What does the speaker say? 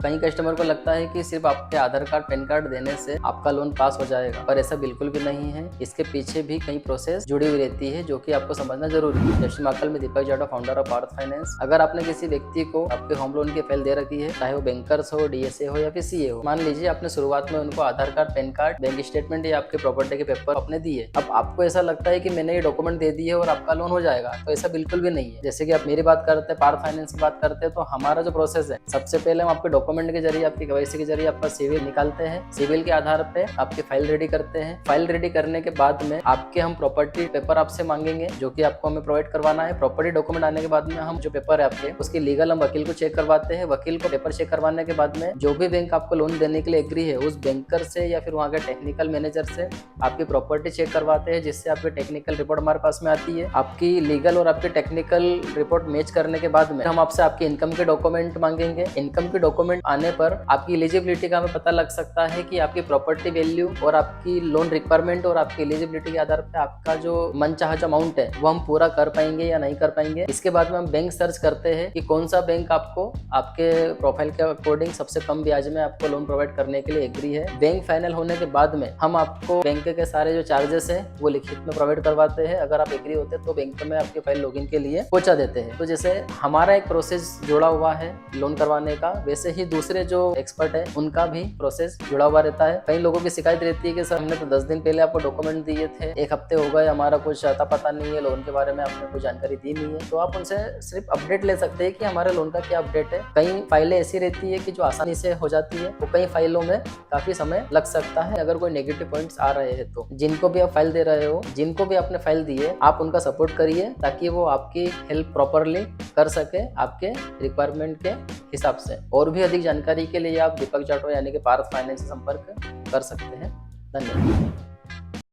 कई कस्टमर को लगता है कि सिर्फ आपके आधार कार्ड पैन कार्ड देने से आपका लोन पास हो जाएगा, पर ऐसा बिल्कुल भी नहीं है। इसके पीछे भी कई प्रोसेस जुड़ी हुई रहती है जो कि आपको समझना जरूरी है। जय श्री महाकाल में Deepak Jatav, founder of Parth finance. अगर आपने किसी व्यक्ति को आपके होम लोन की फाइल दे रखी है, चाहे वो बैंकर्स हो, डीएसए हो या फिर सीए हो, मान लीजिए आपने शुरुआत में उनको Aadhaar card, PAN card, bank statement या आपके प्रॉपर्टी के पेपर अपने दिए। अब आपको ऐसा लगता है कि मैंने ये डॉक्यूमेंट दे दिए और आपका लोन हो जाएगा, तो ऐसा बिल्कुल भी नहीं है। जैसे कि आप मेरी बात करते हैं, पार्थ फाइनेंस की बात करते हैं, तो हमारा जो प्रोसेस है, सबसे पहले हम आपके डॉक्यूमेंट के जरिए, आपकी केवाईसी के जरिए आपका सिविल निकालते हैं। सिविल के आधार पे आपकी फाइल रेडी करते हैं। फाइल रेडी करने के बाद में आपके हम प्रॉपर्टी पेपर आपसे मांगेंगे, जो कि आपको हमें प्रोवाइड करवाना है। प्रॉपर्टी डॉक्यूमेंट आने के बाद में हम जो पेपर है आपके, उसकी लीगल हम वकील को चेक करवाते हैं। वकील को पेपर चेक करवाने के बाद में जो भी बैंक आपको लोन देने के लिए एग्री है, उस बैंकर से या फिर वहाँ के टेक्निकल मैनेजर से आपकी प्रॉपर्टी चेक करवाते हैं, जिससे आपकी टेक्निकल रिपोर्ट हमारे पास में आती है। आपकी लीगल और आपकी टेक्निकल रिपोर्ट मैच करने के बाद में हम आपसे आपके इनकम के डॉक्यूमेंट मांगेंगे। इनकम के डॉक्यूमेंट आने पर आपकी एलिजिबिलिटी का हमें पता लग सकता है कि आपकी प्रॉपर्टी वैल्यू और आपकी लोन रिक्वायरमेंट और आपकी एलिजिबिलिटी के आधार पर आपका जो मनचाहा अमाउंट है वो हम पूरा कर पाएंगे या नहीं कर पाएंगे। इसके बाद में हम बैंक सर्च करते हैं कि कौन सा बैंक आपको आपके प्रोफाइल के अकॉर्डिंग सबसे कम ब्याज में आपको लोन प्रोवाइड करने के लिए एग्री है। बैंक फाइनल होने के बाद में हम आपको बैंक के सारे जो चार्जेस है वो लिखित में प्रोवाइड करवाते हैं। अगर आप एग्री होते हैं तो बैंक में आपके फाइल लॉगिन के लिए पहुंचा देते हैं। तो जैसे हमारा एक प्रोसेस जुड़ा हुआ है लोन करवाने का, वैसे ही दूसरे जो एक्सपर्ट है उनका भी प्रोसेस जुड़ा हुआ रहता है। कई लोगों की शिकायत रहती है कि सर हमने तो 10 दिन पहले आपको डॉक्यूमेंट दिए थे, 1 हफ्ते हो गए, हमारा कुछ अता पता नहीं है, लोन के बारे में आपने कोई जानकारी दी नहीं है। तो आप उनसे सिर्फ अपडेट ले सकते हैं कि हमारे लोन का क्या अपडेट है। कई फाइलें ऐसी रहती है कि जो आसानी से हो जाती है, तो कई फाइलों में काफी समय लग सकता है अगर कोई नेगेटिव पॉइंट्स आ रहे हैं। तो जिनको भी आप फाइल दे रहे हो, जिनको भी आपने फाइल दी है, आप उनका सपोर्ट करिए ताकि वो आपकी हेल्प प्रॉपरली कर सके आपके रिक्वायरमेंट के हिसाब से। और भी अधिक जानकारी के लिए आप दीपक जाटव यानी कि पार्थ फाइनेंस से संपर्क कर सकते हैं। धन्यवाद।